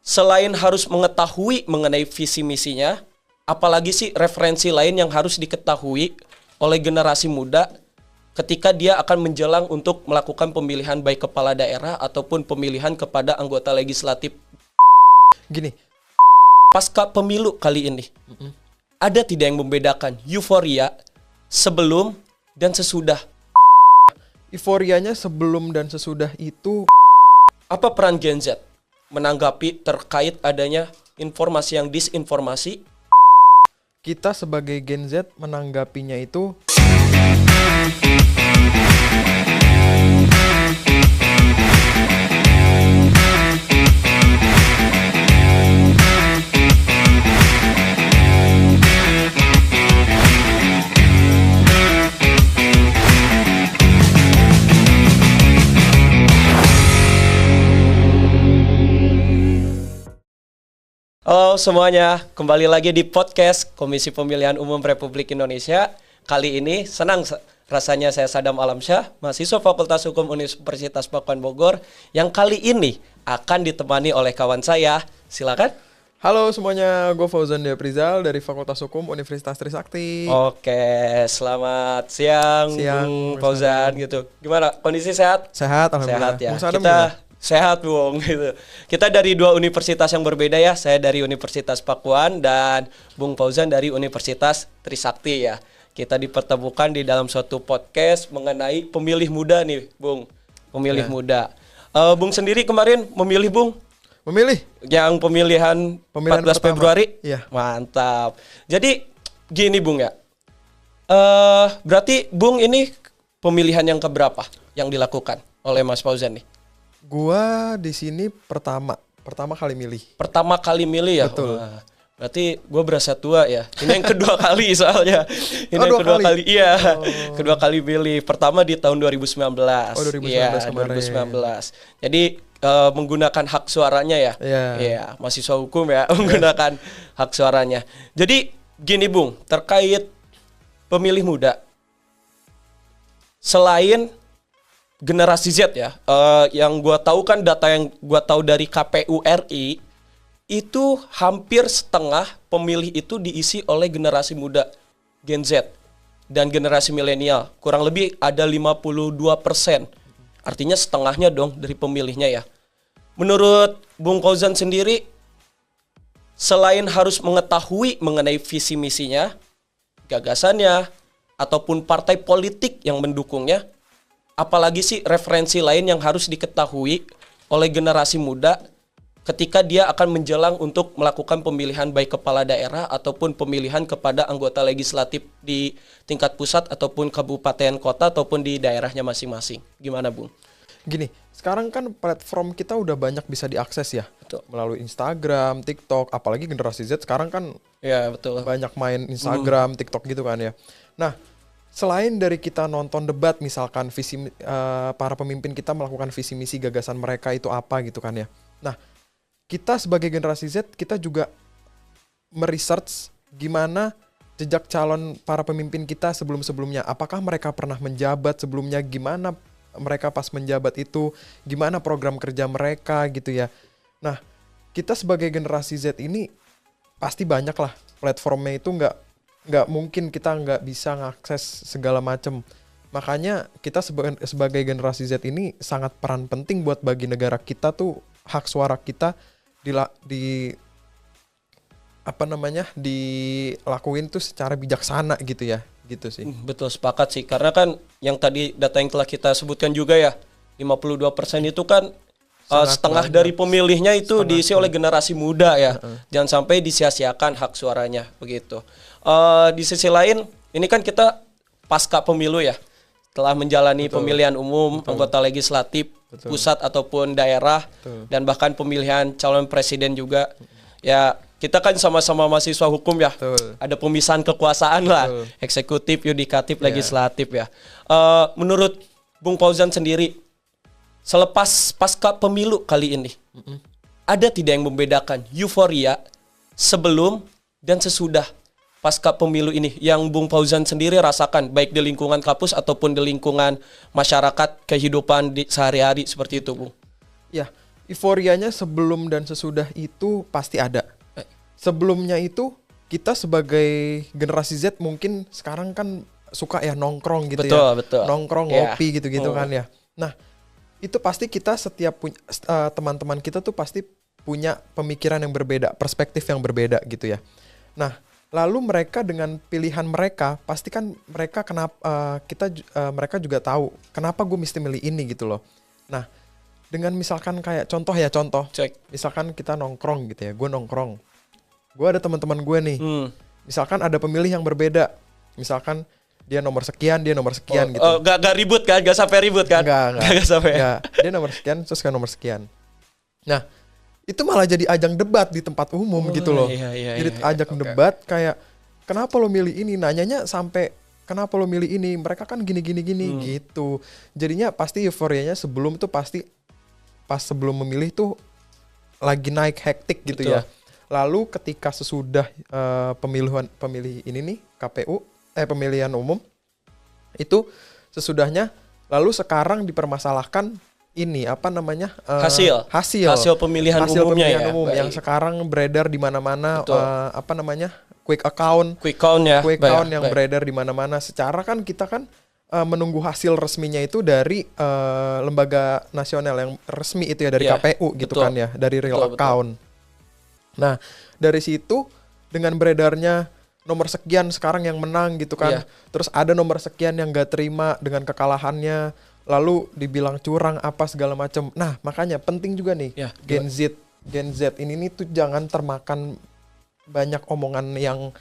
selain harus mengetahui mengenai visi misinya, apalagi sih referensi lain yang harus diketahui oleh generasi muda ketika dia akan menjelang untuk melakukan pemilihan baik kepala daerah ataupun pemilihan kepada anggota legislatif. Gini, Pasca pemilu kali ini, ada tidak yang membedakan euforia sebelum dan sesudah? euforianya sebelum dan sesudah itu Apa peran Gen Z menanggapi terkait adanya informasi yang disinformasi? kita sebagai Gen Z menanggapinya itu Halo semuanya, kembali lagi di podcast Komisi Pemilihan Umum Republik Indonesia. Kali ini senang rasanya saya Sadam Alamsyah, mahasiswa Fakultas Hukum Universitas Pakuan Bogor, yang kali ini akan ditemani oleh kawan saya. Silakan. Halo semuanya, gue Fauzan Diaprizal dari Fakultas Hukum Universitas Trisakti. Oke, selamat siang, Bung Fauzan gitu. Gimana, kondisi sehat? Sehat, alhamdulillah. Sehat ya. Bung Sadam Kita gimana? sehat, Bung gitu. Kita dari dua universitas yang berbeda ya. Saya dari Universitas Pakuan dan Bung Fauzan dari Universitas Trisakti ya. Kita dipertemukan di dalam suatu podcast mengenai pemilih muda nih, Bung. Pemilih muda. Bung sendiri kemarin memilih, Bung? Memilih Yang pemilihan 14 pertama. Februari? Iya. Mantap. Jadi gini, Bung ya. Berarti Bung ini pemilihan yang keberapa yang dilakukan oleh Mas Fauzan nih? Gua di sini pertama kali milih. Pertama kali milih ya? Betul. Wah, berarti gue berasa tua ya. Ini yang kedua kali soalnya. Ini Oh, yang dua kedua kali? kali. Iya. Kedua kali milih. Pertama di tahun 2019. Oh, 2019 Iya, kemarin. 2019. Jadi menggunakan hak suaranya ya. Iya. Iya, mahasiswa hukum ya menggunakan hak suaranya. Jadi gini, Bung, terkait pemilih muda. Selain generasi Z ya, yang gua tahu kan data yang gua tahu dari KPU RI itu hampir setengah pemilih itu diisi oleh generasi muda Gen Z dan generasi milenial, kurang lebih ada 52%. Artinya setengahnya dong dari pemilihnya ya. Menurut Bung Fauzan sendiri, selain harus mengetahui mengenai visi misinya, gagasannya, ataupun partai politik yang mendukungnya, apalagi sih referensi lain yang harus diketahui oleh generasi muda ketika dia akan menjelang untuk melakukan pemilihan baik kepala daerah ataupun pemilihan kepada anggota legislatif di tingkat pusat ataupun kabupaten kota ataupun di daerahnya masing-masing. Gimana, Bung? Gini, sekarang kan platform kita udah banyak bisa diakses ya. Betul. Melalui Instagram, TikTok, apalagi generasi Z sekarang kan Ya, betul. banyak main Instagram, TikTok gitu kan ya. Nah, selain dari kita nonton debat misalkan para pemimpin kita melakukan visi misi gagasan mereka itu apa gitu kan ya. Nah, kita sebagai generasi Z kita juga meresearch gimana jejak calon para pemimpin kita sebelum-sebelumnya. Apakah mereka pernah menjabat sebelumnya, gimana mereka pas menjabat itu, gimana program kerja mereka gitu ya. Nah, kita sebagai generasi Z ini pasti banyak lah platformnya itu nggak mungkin kita nggak bisa ngakses segala macam. Makanya kita sebagai generasi Z ini sangat peran penting buat bagi negara kita tuh hak suara kita dilakuin tuh secara bijaksana gitu ya, gitu sih. Betul, sepakat sih. Karena kan yang tadi data yang telah kita sebutkan juga ya, 52% itu kan setengah banyak. dari pemilihnya itu Setengah diisi oleh generasi muda ya. Jangan sampai disia-siakan hak suaranya begitu. Di sisi lain, ini kan kita pasca pemilu ya, telah menjalani pemilihan umum anggota legislatif pusat ataupun daerah dan bahkan pemilihan calon presiden juga. Ya, kita kan sama-sama mahasiswa hukum ya. Ada pemisahan kekuasaan lah, eksekutif, yudikatif, legislatif ya. Menurut Bung Fauzan sendiri, selepas pasca pemilu kali ini, ada tidak yang membedakan euforia sebelum dan sesudah pasca pemilu ini yang Bung Fauzan sendiri rasakan baik di lingkungan kampus ataupun di lingkungan masyarakat kehidupan di sehari-hari seperti itu, Bung? Ya, euforianya sebelum dan sesudah itu pasti ada. Sebelumnya itu kita sebagai generasi Z mungkin sekarang kan suka ya nongkrong gitu Betul, ya. betul. Nongkrong, Iya. ngopi gitu-gitu kan ya. Nah, itu pasti kita setiap punya teman-teman kita tuh pasti punya pemikiran yang berbeda, perspektif yang berbeda gitu ya. Nah, lalu mereka dengan pilihan mereka pasti kan mereka mereka juga tahu kenapa gue mesti milih ini gitu loh. Nah, dengan misalkan kayak contoh, Cek. misalkan kita nongkrong gitu ya, gue nongkrong, gue ada teman-teman gue nih, misalkan ada pemilih yang berbeda, misalkan dia nomor sekian gitu. Oh, gak ribut kan? Gak sampai ribut kan? Enggak. Gak sampai. Enggak. Dia nomor sekian, terus kan nomor sekian. Nah, itu malah jadi ajang debat di tempat umum gitu loh. Iya, Jadi ajang debat kayak kenapa lo milih ini? Nanyanya sampai kenapa lo milih ini? Mereka kan gini gitu. Jadinya pasti euforianya sebelum tuh pasti pas sebelum memilih tuh lagi naik hektik gitu Betul. ya. Lalu ketika sesudah pemilih ini nih pemilihan umum itu sesudahnya, lalu sekarang dipermasalahkan ini apa namanya hasil pemilihan umumnya ya. umum yang sekarang beredar di mana-mana, apa namanya quick count yang beredar di mana-mana. Secara kan kita kan menunggu hasil resminya itu dari lembaga nasional yang resmi itu ya, dari KPU gitu kan ya, dari real account. Nah, dari situ dengan beredarnya nomor sekian sekarang yang menang gitu kan. Terus ada nomor sekian yang gak terima dengan kekalahannya, lalu dibilang curang apa segala macam. Nah, makanya penting juga nih Gen Z ini nih tuh jangan termakan banyak omongan yang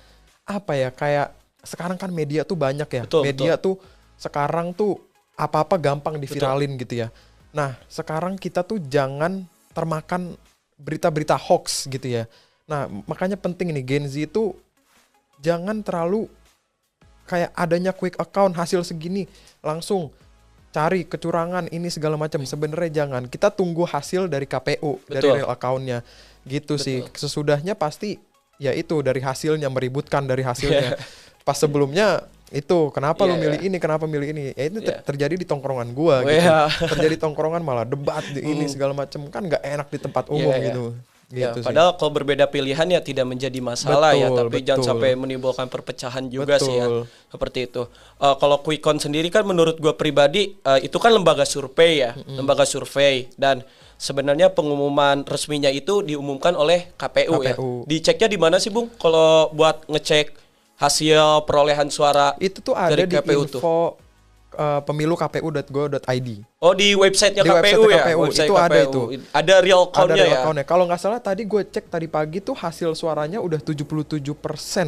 apa ya, kayak sekarang kan media tuh banyak ya. Media tuh sekarang tuh apa-apa gampang diviralin gitu ya. Nah, sekarang kita tuh jangan termakan berita-berita hoax gitu ya. Nah, makanya penting nih Gen Z itu jangan terlalu kayak adanya quick account hasil segini langsung cari kecurangan ini segala macam. Sebenarnya jangan. Kita tunggu hasil dari KPU, dari real account-nya. Gitu sih. Sesudahnya pasti ya itu dari hasilnya, meributkan dari hasilnya. Pas sebelumnya itu kenapa lu milih ini, kenapa milih ini, ya itu terjadi di tongkrongan gua gitu. Terjadi tongkrongan malah debat ini segala macam, kan nggak enak di tempat umum gitu. Gitu padahal kalau berbeda pilihan ya tidak menjadi masalah tapi jangan sampai menimbulkan perpecahan juga sih ya, seperti itu. Kalau Quickcon sendiri kan menurut gua pribadi itu kan lembaga survei ya, lembaga survei, dan sebenarnya pengumuman resminya itu diumumkan oleh KPU. Ya. Diceknya di mana sih Bung kalau buat ngecek hasil perolehan suara? Itu tuh ada di KPU info pemilu kpu.go.id. Oh, di websitenya KPU ya? Website itu KPU. Ada itu. Ada real count-nya ya? Kalau nggak salah tadi gue cek tadi pagi tuh hasil suaranya udah 77%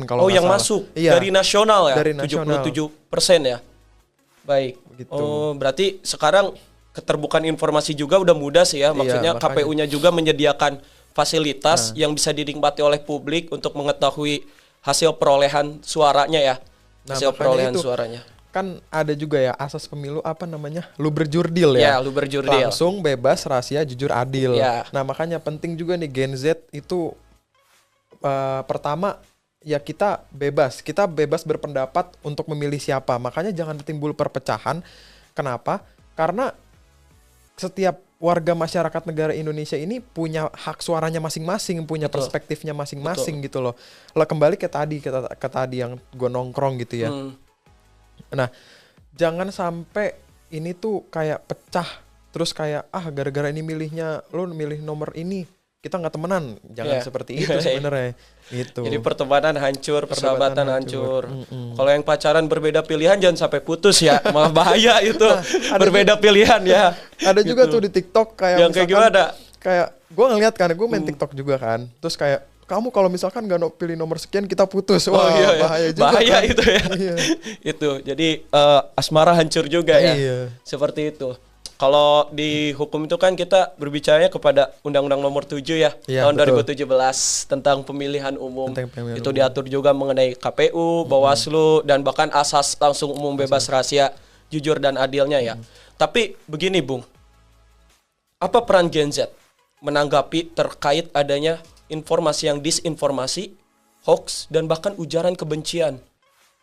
kalau nggak yang salah. Masuk dari nasional ya? Dari nasional. 77% ya? Baik. Gitu. Oh, berarti sekarang keterbukaan informasi juga udah mudah sih ya. Maksudnya KPU-nya juga menyediakan fasilitas yang bisa dinikmati oleh publik untuk mengetahui hasil perolehan suaranya ya. Hasil perolehan suaranya. Kan ada juga ya asas pemilu apa namanya, lu berjurdil ya. Lu berjurdil. Langsung, bebas, rahasia, jujur, adil. Nah makanya penting juga nih Gen Z itu pertama ya kita bebas berpendapat untuk memilih siapa. Makanya jangan timbul perpecahan. Kenapa? Karena setiap warga masyarakat negara Indonesia ini punya hak suaranya masing-masing, punya perspektifnya masing-masing gitu loh. Lah kembali ke tadi yang gue nongkrong gitu ya. Nah, jangan sampai ini tuh kayak pecah terus kayak gara-gara ini milihnya lo milih nomor ini kita nggak temenan. Jangan seperti itu sebenarnya. Gitu. Jadi pertemanan hancur, persahabatan hancur. Kalau yang pacaran berbeda pilihan jangan sampai putus ya, malah bahaya itu. Berbeda pilihan ya. Ada gitu. Juga tuh di TikTok kayak yang kayak gimana? Kayak gue ngeliat kan, gue main TikTok juga kan. Terus kayak kamu kalau misalkan gak pilih nomor sekian kita putus. Wah, bahaya juga. Bahaya kan? Itu ya. Itu. Jadi asmara hancur juga ya. Seperti itu. Kalau di hukum itu kan kita berbicaranya kepada Undang-Undang Nomor 7 ya, tahun 2017 tentang pemilihan umum. Itu diatur juga mengenai KPU, Bawaslu, dan bahkan asas langsung umum bebas rahasia, jujur dan adilnya ya. Tapi begini Bung, apa peran Gen Z menanggapi terkait adanya informasi yang disinformasi, hoax, dan bahkan ujaran kebencian,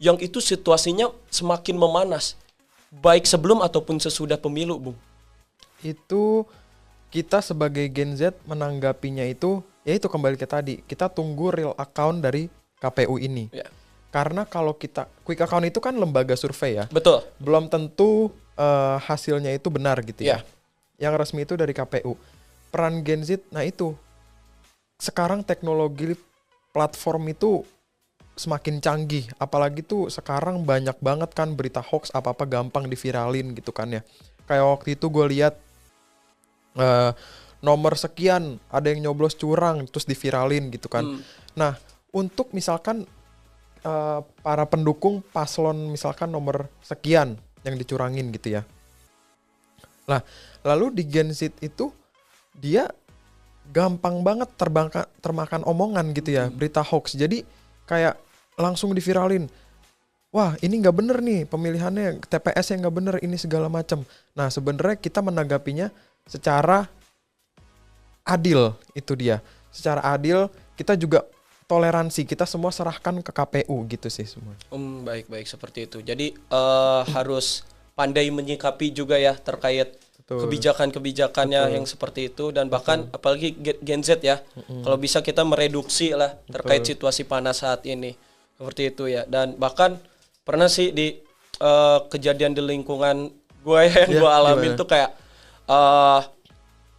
yang itu situasinya semakin memanas, baik sebelum ataupun sesudah pemilu, Bung? Itu kita sebagai Gen Z menanggapinya itu, ya itu kembali ke tadi, kita tunggu real account dari KPU ini. Ya. Karena kalau kita, quick account itu kan lembaga survei ya, Betul. belum tentu hasilnya itu benar gitu ya. Yang resmi itu dari KPU. Peran Gen Z, nah itu, sekarang teknologi platform itu semakin canggih, apalagi tuh sekarang banyak banget kan berita hoax, apa-apa gampang diviralin gitu kan ya. Kayak waktu itu gue lihat nomor sekian ada yang nyoblos curang terus diviralin gitu kan. Nah, untuk misalkan para pendukung paslon misalkan nomor sekian yang dicurangin gitu ya. Nah, lalu di Gen Z itu dia gampang banget termakan omongan gitu ya, berita hoax. Jadi kayak langsung diviralin. Wah, ini nggak bener nih pemilihannya, TPS yang nggak bener, ini segala macam. Nah, sebenarnya kita menanggapinya secara adil, itu dia. Secara adil, kita juga toleransi, kita semua serahkan ke KPU gitu sih semua. Baik-baik seperti itu. Jadi harus pandai menyikapi juga ya terkait kebijakan-kebijakannya yang seperti itu, dan bahkan apalagi Gen Z ya, kalau bisa kita mereduksi lah terkait situasi panas saat ini seperti itu ya. Dan bahkan pernah sih di kejadian di lingkungan gue yang gue alamin tuh kayak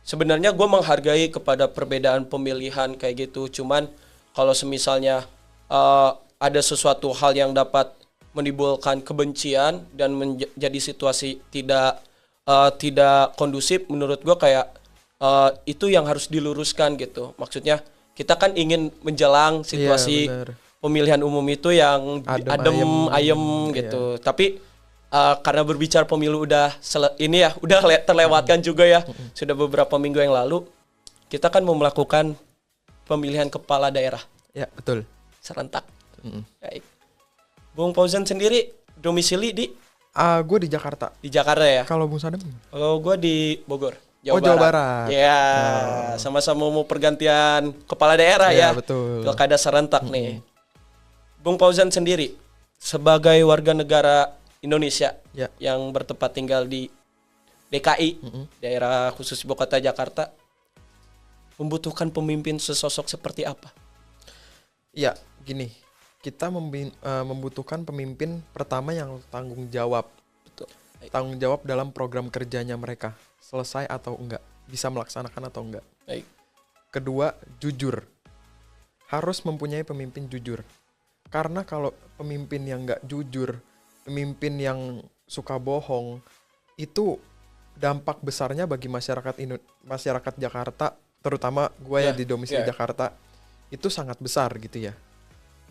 sebenarnya gue menghargai kepada perbedaan pemilihan kayak gitu, cuman kalau semisalnya ada sesuatu hal yang dapat menimbulkan kebencian dan menjadi situasi tidak kondusif, menurut gue kayak itu yang harus diluruskan gitu. Maksudnya kita kan ingin menjelang situasi pemilihan umum itu yang adem ayem gitu. Tapi karena berbicara pemilu udah terlewatkan juga ya, sudah beberapa minggu yang lalu kita kan mau melakukan pemilihan kepala daerah. Ya, betul. Serentak. Baik. Bung Fauzan sendiri domisili di gue di Jakarta. Di Jakarta ya? Kalau Bung Sadam? Kalau gue di Bogor, Jawa Jawa Barat. Ya, sama-sama mau pergantian kepala daerah ya. Betul. Pilkada serentak nih. Bung Fauzan sendiri sebagai warga negara Indonesia yang bertempat tinggal di DKI, daerah khusus ibu kota Jakarta, membutuhkan pemimpin sesosok seperti apa? Ya, gini. Kita membutuhkan pemimpin pertama yang tanggung jawab. Betul. Tanggung jawab dalam program kerjanya mereka. Selesai atau enggak. Bisa melaksanakan atau enggak. Baik. Kedua, jujur. Harus mempunyai pemimpin jujur. Karena kalau pemimpin yang enggak jujur, pemimpin yang suka bohong, itu dampak besarnya bagi masyarakat Jakarta, terutama gue yang di domisili Jakarta, itu sangat besar gitu ya.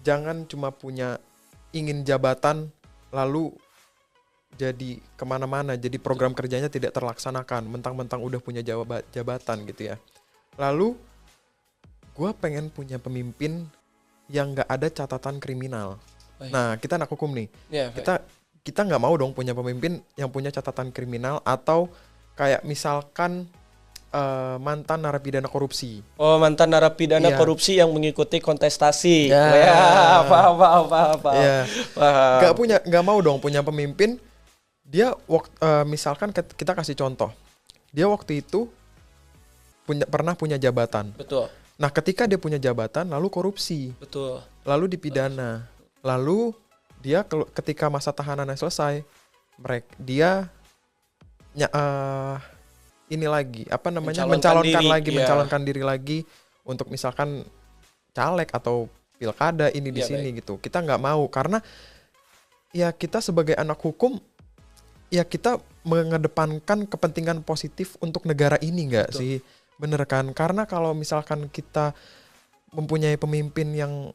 Jangan cuma ingin jabatan lalu jadi kemana-mana, jadi program kerjanya tidak terlaksanakan, mentang-mentang udah punya jabatan gitu ya. Lalu gue pengen punya pemimpin yang nggak ada catatan kriminal. Nah, kita anak hukum nih, kita nggak mau dong punya pemimpin yang punya catatan kriminal atau kayak misalkan mantan narapidana korupsi. Oh, mantan narapidana korupsi yang mengikuti kontestasi. Apa. Nggak mau dong punya pemimpin. Dia misalkan kita kasih contoh. Dia waktu itu pernah punya jabatan. Dia Nah, ketika dia punya jabatan lalu korupsi. Lalu dipidana. Lalu dia ketika masa tahanannya selesai, dia mencalonkan diri lagi untuk misalkan caleg atau pilkada di sini gitu. Kita nggak mau karena ya kita sebagai anak hukum ya kita mengedepankan kepentingan positif untuk negara ini nggak sih, bener kan? Karena kalau misalkan kita mempunyai pemimpin yang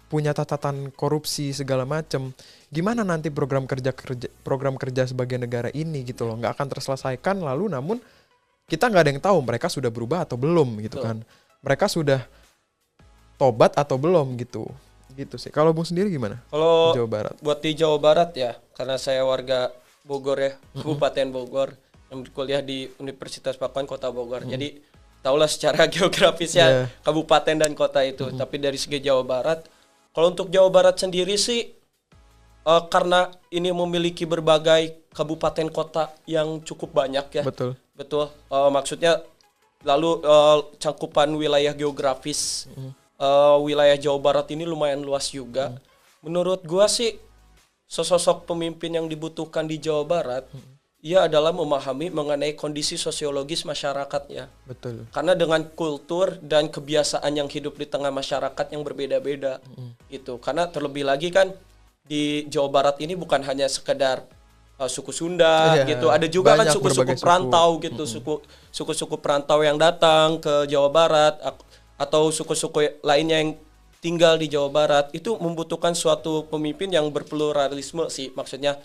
punya catatan korupsi segala macam, gimana nanti program kerja sebagai negara ini gitu loh, nggak akan terselesaikan. Lalu namun kita nggak ada yang tahu mereka sudah berubah atau belum gitu kan, mereka sudah tobat atau belum gitu sih. Kalau Bung sendiri gimana? Kalau Jawa Barat, buat di Jawa Barat ya, karena saya warga Bogor ya, Kabupaten Bogor, yang kuliah di Universitas Pakuan Kota Bogor, jadi tahulah secara geografisnya kabupaten dan kota itu. Tapi dari segi Jawa Barat, kalau untuk Jawa Barat sendiri sih karena ini memiliki berbagai kabupaten kota yang cukup banyak ya. Betul. Maksudnya Lalu cakupan wilayah geografis wilayah Jawa Barat ini lumayan luas juga. Menurut gua sih sosok pemimpin yang dibutuhkan di Jawa Barat ia adalah memahami mengenai kondisi sosiologis masyarakatnya. Betul. Karena dengan kultur dan kebiasaan yang hidup di tengah masyarakat yang berbeda-beda itu. Karena terlebih lagi kan di Jawa Barat ini bukan hanya sekedar suku Sunda Iya, gitu. Ada juga kan banyak suku-suku berbagai suku. perantau gitu, suku-suku perantau yang datang ke Jawa Barat atau suku-suku lainnya yang tinggal di Jawa Barat. Itu membutuhkan suatu pemimpin yang berpluralisme sih, maksudnya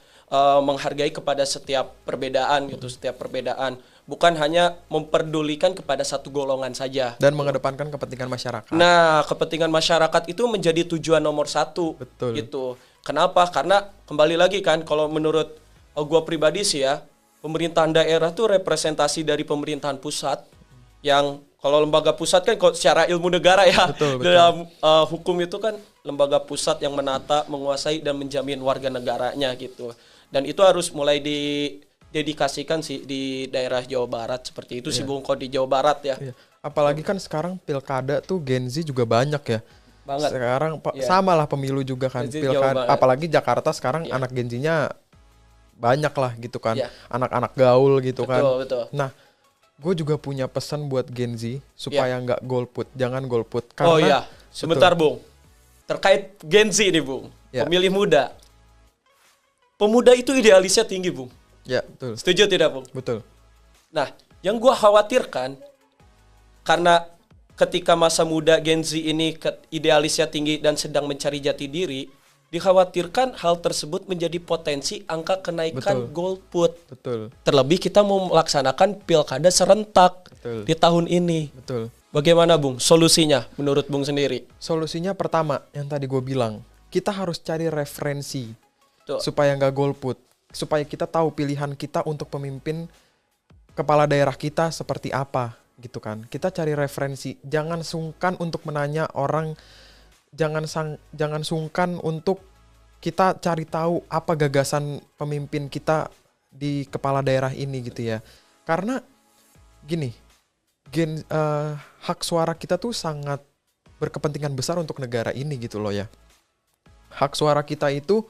menghargai kepada setiap perbedaan gitu, setiap perbedaan, bukan hanya memperdulikan kepada satu golongan saja Dan mengedepankan kepentingan masyarakat. Nah, kepentingan masyarakat itu menjadi tujuan nomor satu. Betul. Gitu. Kenapa? Karena kembali lagi kan, kalau menurut gua pribadi sih ya, pemerintahan daerah tuh representasi dari pemerintahan pusat. Yang kalau lembaga pusat kan secara ilmu negara ya, Betul. dalam hukum itu kan lembaga pusat yang menata, menguasai dan menjamin warga negaranya gitu. Dan itu harus mulai didedikasikan sih di daerah Jawa Barat seperti itu sih Bung, kalau di Jawa Barat ya. Iya. Apalagi kan sekarang pilkada tuh Gen Z juga banyak ya. Banget. Sekarang Iya. sama lah pemilu juga kan. Gen Z jauh Pilkada, banget. apalagi Jakarta sekarang Iya. anak Gen Z-nya banyak lah gitu kan. Iya. Anak-anak gaul gitu kan. Betul. Nah, gue juga punya pesan buat Gen Z supaya nggak golput, jangan golput. Oh Karena iya, sebentar Bung. Terkait Gen Z nih Bung, Ya. pemilih muda. Pemuda itu idealisnya tinggi Bung. Ya betul, Setuju tidak Bung? betul. Nah, yang gua khawatirkan karena ketika masa muda Gen Z ini idealisnya tinggi dan sedang mencari jati diri, dikhawatirkan hal tersebut menjadi potensi angka kenaikan Betul. golput. Betul, Terlebih kita mau melaksanakan pilkada serentak betul, di tahun ini. betul. Bagaimana Bung solusinya menurut Bung sendiri? Solusinya pertama, yang tadi gue bilang, kita harus cari referensi Tuh. supaya nggak golput, supaya kita tahu pilihan kita untuk pemimpin kepala daerah kita seperti apa, gitu kan. Kita cari referensi, jangan sungkan untuk menanya orang, jangan sungkan untuk kita cari tahu apa gagasan pemimpin kita di kepala daerah ini gitu ya. Karena gini, hak suara kita tuh sangat berkepentingan besar untuk negara ini gitu loh ya. Hak suara kita itu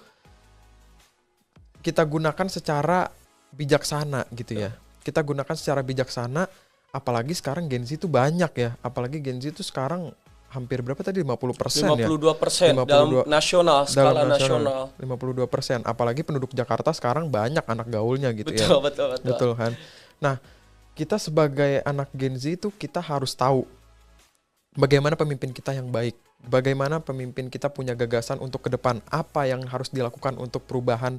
kita gunakan secara bijaksana gitu ya. Kita gunakan secara bijaksana, apalagi sekarang Gen Z itu banyak ya. Apalagi Gen Z itu sekarang hampir berapa tadi? 50% ya? 52% dalam 52 nasional, skala dalam nasional. 52%. Apalagi penduduk Jakarta sekarang banyak anak gaulnya gitu ya. Betul. Betul kan? Nah, kita sebagai anak Gen Z itu kita harus tahu bagaimana pemimpin kita yang baik. Bagaimana pemimpin kita punya gagasan untuk ke depan. Apa yang harus dilakukan untuk perubahan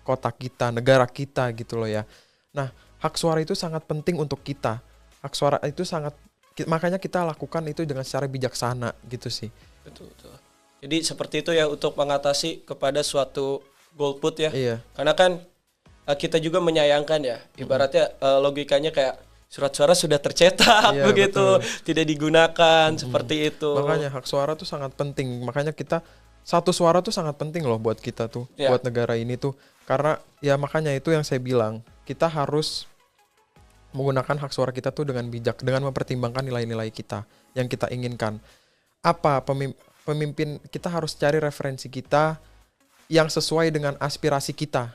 kota kita, negara kita gitu loh ya. Nah, hak suara itu sangat penting untuk kita. Hak suara itu makanya kita lakukan itu dengan secara bijaksana gitu sih. Betul. Jadi seperti itu ya untuk mengatasi kepada suatu golput ya. Iya. Karena kan kita juga menyayangkan ya. Ibaratnya logikanya kayak surat suara sudah tercetak Iya, begitu, betul. tidak digunakan seperti itu. Makanya hak suara tuh sangat penting. Makanya satu suara tuh sangat penting loh buat kita tuh, Ya. buat negara ini tuh. Karena ya makanya itu yang saya bilang, kita harus menggunakan hak suara kita tuh dengan bijak, dengan mempertimbangkan nilai-nilai kita yang kita inginkan. Apa pemimpin kita harus cari referensi kita yang sesuai dengan aspirasi kita,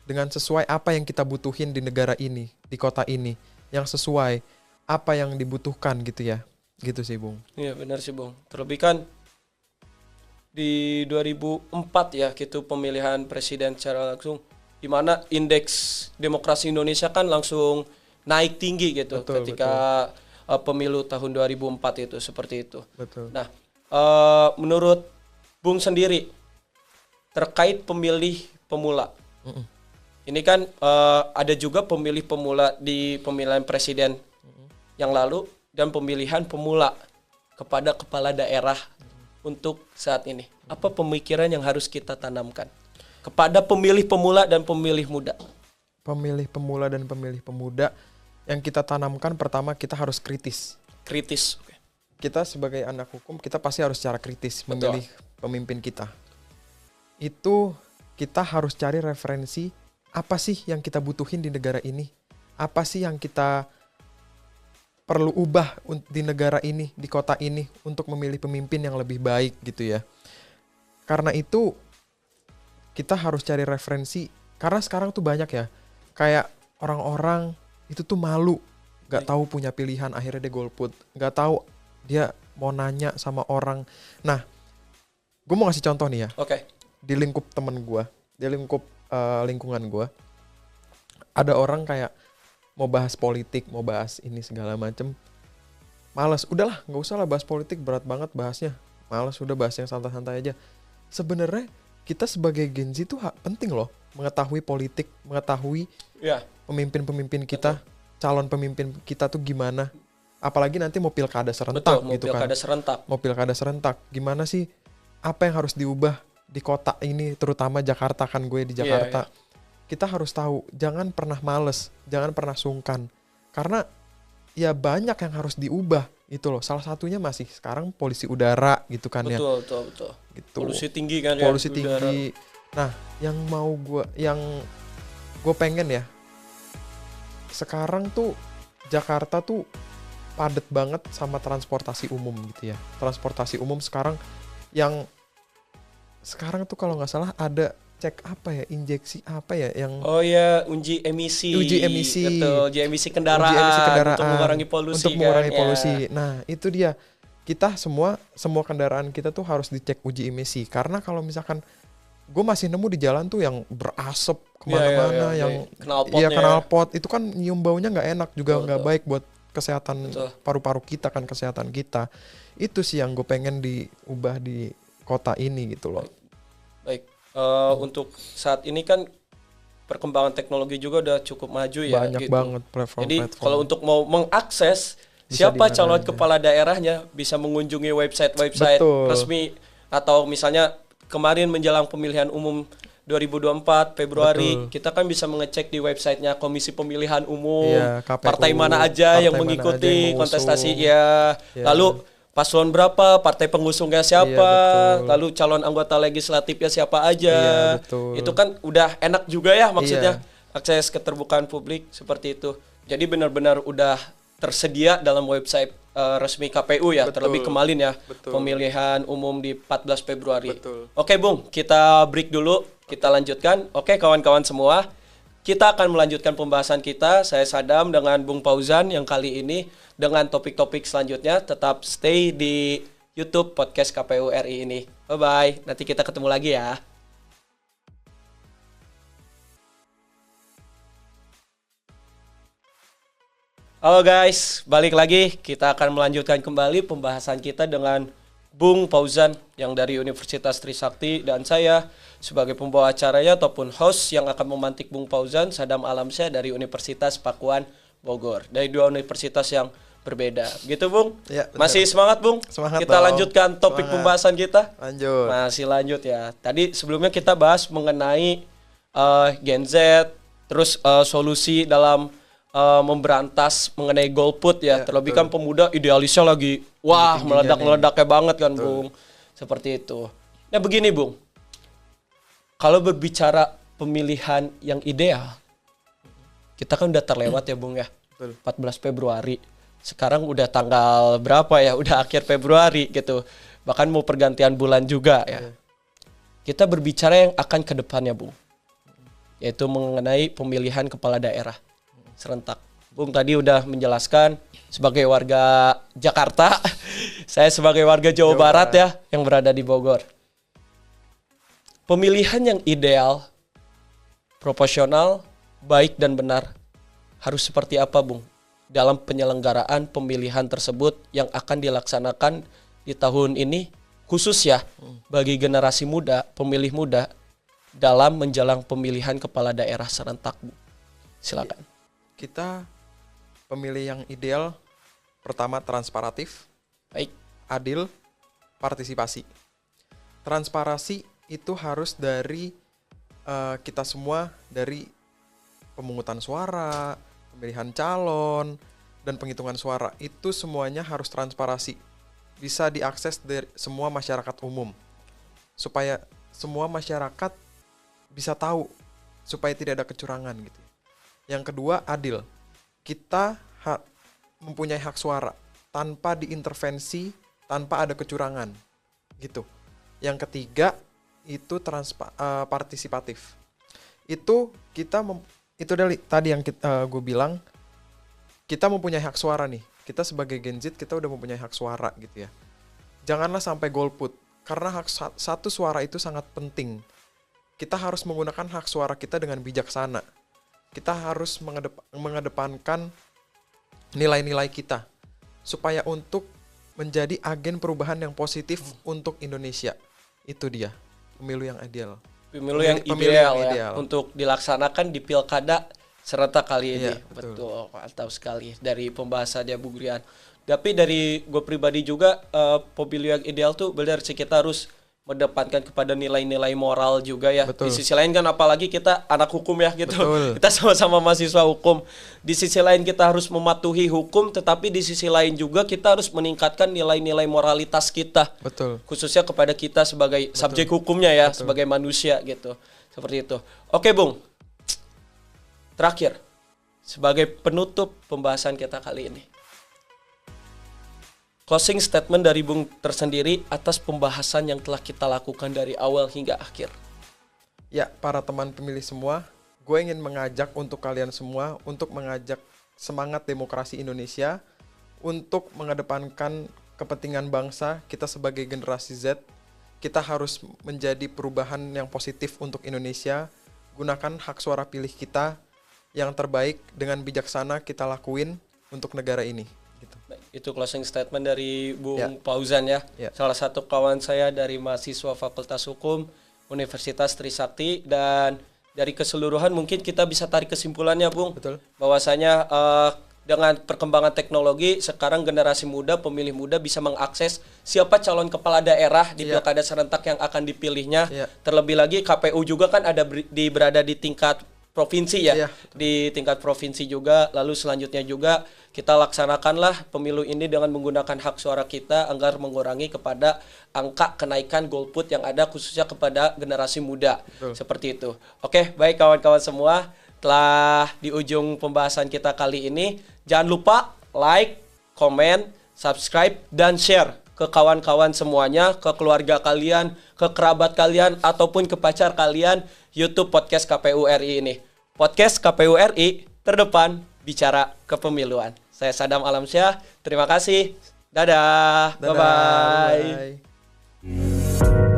dengan sesuai apa yang kita butuhin di negara ini, di kota ini, yang sesuai apa yang dibutuhkan gitu ya. Gitu sih, Bung. Iya benar sih Bung. Terlebih kan di 2004 ya gitu pemilihan presiden secara langsung, di mana indeks demokrasi Indonesia kan langsung naik tinggi gitu. Betul, ketika pemilu tahun 2004 itu seperti itu. Betul. Nah, menurut Bung sendiri terkait pemilih pemula, ini kan ada juga pemilih pemula di pemilihan presiden yang lalu dan pemilihan pemula kepada kepala daerah untuk saat ini. Apa pemikiran yang harus kita tanamkan kepada pemilih pemula dan pemilih muda? Pemilih pemula dan pemilih pemuda yang kita tanamkan, pertama kita harus kritis. Kritis. Oke. Kita sebagai anak hukum, kita pasti harus secara kritis memilih pemimpin kita. Itu kita harus cari referensi, apa sih yang kita butuhin di negara ini? Apa sih yang kita perlu ubah di negara ini, di kota ini untuk memilih pemimpin yang lebih baik gitu ya. Karena itu kita harus cari referensi, karena sekarang tuh banyak ya, kayak orang-orang itu tuh malu, nggak tahu punya pilihan, akhirnya dia golput, nggak tahu dia mau nanya sama orang. Nah, gue mau ngasih contoh nih ya. Oke. Di lingkup temen gue, di lingkup lingkungan gue, ada orang kayak mau bahas politik, mau bahas ini segala macem, males. Udahlah, nggak usah lah bahas politik, berat banget bahasnya. Males, udah bahas yang santai-santai aja. Sebenarnya kita sebagai Gen Z tuh penting loh mengetahui politik, mengetahui pemimpin-pemimpin kita, calon pemimpin kita tuh gimana. Apalagi nanti mau pilkada serentak. Betul, gitu mau pilkada kan. serentak. Mau pilkada serentak, gimana sih? Apa yang harus diubah di kota ini, terutama Jakarta, kan gue di Jakarta. Kita harus tahu, jangan pernah males, jangan pernah sungkan. Karena ya banyak yang harus diubah gitu loh. Salah satunya masih sekarang polusi udara gitu kan ya. Betul. Gitu. Polusi tinggi kan ya. Polusi tinggi. Nah, yang gue pengen ya, sekarang tuh Jakarta tuh padet banget sama transportasi umum gitu ya. Transportasi umum sekarang tuh kalau nggak salah ada cek apa ya, injeksi apa ya yang uji emisi. Betul, uji emisi kendaraan untuk mengurangi polusi. Nah, itu dia. Kita semua kendaraan kita tuh harus dicek uji emisi, karena kalau misalkan gue masih nemu di jalan tuh yang berasap kemana-mana, yang knalpot itu kan nyium baunya nggak enak juga, nggak baik buat kesehatan paru-paru kita kan, kesehatan kita. Itu sih yang gue pengen diubah di kota ini gitu loh. Baik. Untuk saat ini kan perkembangan teknologi juga udah cukup maju ya. Banyak gitu. banget platform. Jadi kalau untuk mau mengakses siapa calon kepala daerahnya, bisa mengunjungi website resmi, atau misalnya kemarin menjelang pemilihan umum 2024 Februari, kita kan bisa mengecek di websitenya Komisi Pemilihan Umum, KPU, partai mana aja yang mengikuti kontestasi lalu paslon berapa, partai pengusungnya siapa, lalu calon anggota legislatifnya siapa aja. Itu kan udah enak juga ya, maksudnya akses keterbukaan publik seperti itu. Jadi benar-benar udah tersedia dalam website resmi KPU ya, terlebih kemarin ya, pemilihan umum di 14 Februari. Oke Bung, kita break dulu, kita lanjutkan. Oke kawan-kawan semua, kita akan melanjutkan pembahasan kita. Saya Sadam dengan Bung Fauzan yang kali ini dengan topik-topik selanjutnya. Tetap stay di YouTube Podcast KPU RI ini. Bye-bye, nanti kita ketemu lagi ya. Halo guys, balik lagi. Kita akan melanjutkan kembali pembahasan kita dengan Bung Fauzan yang dari Universitas Trisakti, dan saya sebagai pembawa acaranya ataupun host yang akan memantik Bung Fauzan, Sadam Alamsyah dari Universitas Pakuan Bogor. Dari dua universitas yang berbeda. Gitu Bung? Ya, masih semangat Bung? Semangat kita dong. Lanjutkan topik pembahasan kita? Lanjut. Masih lanjut ya. Tadi sebelumnya kita bahas mengenai Gen Z, terus solusi dalam memberantas mengenai golput ya. Terlebih kan pemuda idealisnya lagi meledak-meledaknya banget kan Bung. Seperti itu. Nah begini Bung, kalau berbicara pemilihan yang ideal, kita kan udah terlewat ya Bung ya. 14 Februari. Sekarang udah tanggal berapa ya? Udah akhir Februari gitu. Bahkan mau pergantian bulan juga ya. Kita berbicara yang akan ke depannya Bung, yaitu mengenai pemilihan kepala daerah serentak. Bung tadi udah menjelaskan sebagai warga Jakarta, saya sebagai warga Jawa Barat ya yang berada di Bogor. Pemilihan yang ideal, proporsional, baik dan benar harus seperti apa Bung dalam penyelenggaraan pemilihan tersebut yang akan dilaksanakan di tahun ini, khusus ya bagi generasi muda, pemilih muda dalam menjelang pemilihan kepala daerah serentak. Silakan. Kita pemilih yang ideal, pertama transparatif, baik, adil, partisipasi. Transparansi itu harus dari kita semua, dari pemungutan suara, pemilihan calon, dan penghitungan suara. Itu semuanya harus transparansi. Bisa diakses dari semua masyarakat umum. Supaya semua masyarakat bisa tahu, supaya tidak ada kecurangan gitu. Yang kedua, adil. Kita mempunyai hak suara tanpa diintervensi, tanpa ada kecurangan, gitu. Yang ketiga itu partisipatif. Itu kita itu tadi yang gue bilang, kita mempunyai hak suara nih. Kita sebagai Gen Z kita udah mempunyai hak suara gitu ya. Janganlah sampai golput, karena satu suara itu sangat penting. Kita harus menggunakan hak suara kita dengan bijaksana. Kita harus mengedepankan nilai-nilai kita supaya untuk menjadi agen perubahan yang positif untuk Indonesia. Itu dia pemilu yang ideal. Pemilu yang ideal untuk dilaksanakan di pilkada serentak kali ini. Iya, betul, mantap sekali dari pembahasannya Bu Grian. Tapi dari gue pribadi juga pemilu yang ideal tuh benar sih, kita harus mendepankan kepada nilai-nilai moral juga ya. Betul. Di sisi lain kan apalagi kita anak hukum ya gitu. Betul. Kita sama-sama mahasiswa hukum. Di sisi lain kita harus mematuhi hukum, tetapi di sisi lain juga kita harus meningkatkan nilai-nilai moralitas kita. Betul. Khususnya kepada kita sebagai subjek hukumnya ya, sebagai manusia gitu. Seperti itu. Oke, Bung. Terakhir, sebagai penutup pembahasan kita kali ini, closing statement dari Bung tersendiri atas pembahasan yang telah kita lakukan dari awal hingga akhir. Ya, para teman pemilih semua, gue ingin mengajak untuk kalian semua, untuk mengajak semangat demokrasi Indonesia, untuk mengedepankan kepentingan bangsa. Kita sebagai generasi Z, kita harus menjadi perubahan yang positif untuk Indonesia. Gunakan hak suara pilih kita yang terbaik, dengan bijaksana kita lakuin untuk negara ini. Gitu. Itu closing statement dari Bung Fauzan ya. Salah satu kawan saya dari mahasiswa Fakultas Hukum Universitas Trisakti, dan dari keseluruhan mungkin kita bisa tarik kesimpulannya, Bung. Betul. Bahwasanya dengan perkembangan teknologi sekarang generasi muda, pemilih muda bisa mengakses siapa calon kepala daerah di pilkada serentak yang akan dipilihnya. Terlebih lagi KPU juga kan ada berada di tingkat provinsi ya, di tingkat provinsi juga. Lalu selanjutnya juga kita laksanakanlah pemilu ini dengan menggunakan hak suara kita agar mengurangi kepada angka kenaikan golput yang ada khususnya kepada generasi muda. Seperti itu. Oke, baik kawan-kawan semua, telah di ujung pembahasan kita kali ini. Jangan lupa like, comment, subscribe, dan share ke kawan-kawan semuanya, ke keluarga kalian, ke kerabat kalian, ataupun ke pacar kalian YouTube Podcast KPU RI ini. Podcast KPU RI terdepan bicara kepemiluan. Saya Sadam Alamsyah. Terima kasih. Dadah. Bye-bye. Bye-bye.